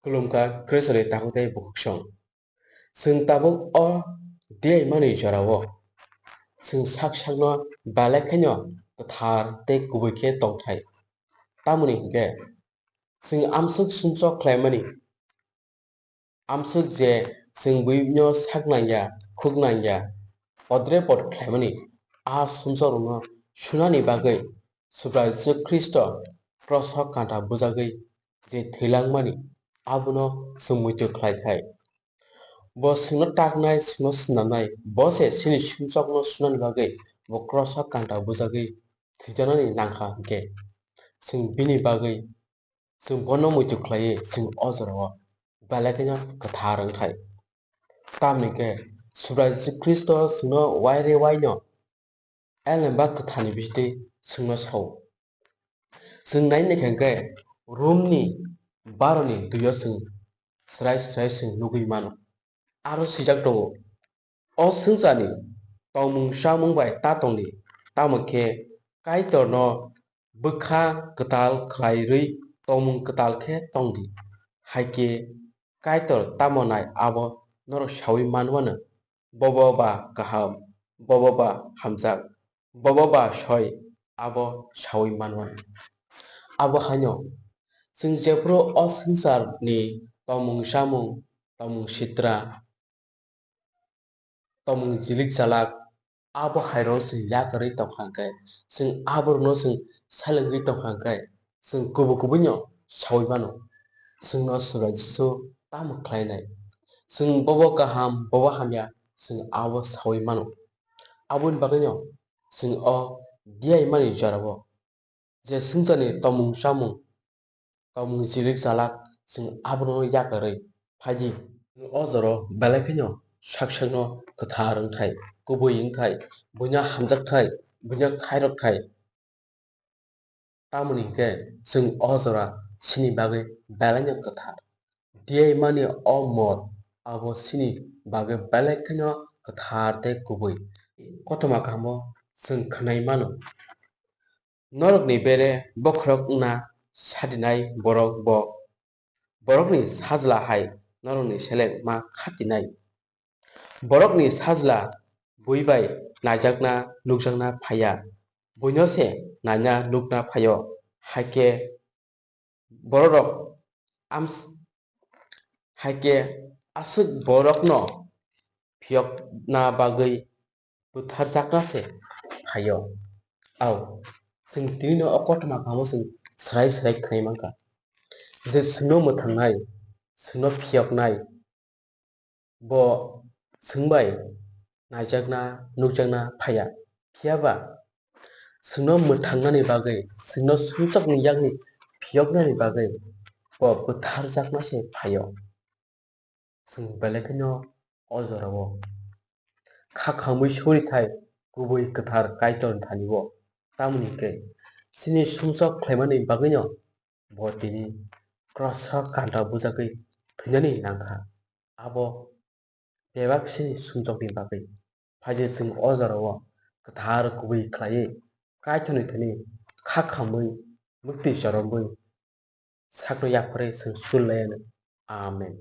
Kulumka Kresare Tahute Bukshon. Sing Tabuk or Dear Money Jarawo. Sing Sakshano Balakanyo, the Tar take Kubike Tongtai. Tamuni Ge. Sing Amsuk Sumso Clemani. Amsuk Je, Sing Wibno Sagnaya, Kugnaya, Odrepot Clemani. Ah Sumsoruna, Shunani Bagay, Surprise Christo, Cross Hokanta Buzagay, Je Tilang Money. Abuno sumuju khlaithai bo singno taknai singno snamnai bo se sini sumsokno sunan bagai bo cross kanta bujagi thijanani nangkha ke sing bini bagai sing bono muju khlai sing ojoro balakenya katharang thai tamni ke suraj kristo singno waire waino elamba kathani biste singno sau sing naini khangke roomni baroni tuyo sing srai sing nugui mano aro sijak tongo o singzani tongmung samung bai tatongni tamakhe kaitorno bukha katal khlairui tongmung katal khe tongdi haike kaitor tamonai abo noro sawi manwana bobo ba kaham bobo ba hamjak bobo ba soi abo sawi manwana abo hanyo sing jepro o singsar ni tongmung samung tongmung sitra tongmung jilik jalak abo hairo sing yakari tongkhangkai sing aborno sing salengri tongkhangkai sing kubu kubunyo sawi mano sing no surajso tam khlainai sing bobo kaham bobo hamya sing abo sawi mano abun baganyo sing o diai mani jarabo je singjani tongmung samung tongmung jilik jalak sing aborno yakari phaji ojoro balakhenyo sakshakno katharang thai kubuing thai bunya hamjak thai bunya khairok thai tamuni ke sing ojora sini bagai balanya kathar diai mani o mor abo sini bagai balakhenyo kathar te kubui kotoma kamo sing khnai mano norokni bere bokhrok na sadinai borok bo borokni sajla hai norokni selek ma khatinai borokni sajla buibai najakna nukjakna phaya buino se nanya nukna phayo haike borok haike asuk borokno phiyokna bagui butharjakna se phayo au sing tino okotma kamo sing srai khnai mangka je singno muthangnai singno phiyoknai bo singbai najakna nukjakna phaya phiyaba singno muthangnani bagai singno sumchakni yakni phiyoknani bagai bo butharjakna se phayo sing balakhenyo ojorao khakhamui sori thai kubui kathar kaitor thanibo tamuni ke sini sumchak khlaimani baginyo bo tini cross kanta bujagui thunani nangkha abo bebak sini sumchakni bagai phaje sing ojorao kathar kubui khlai kaitorni thani khakhamui mukti joromui sakno yakphare sing sullayano amen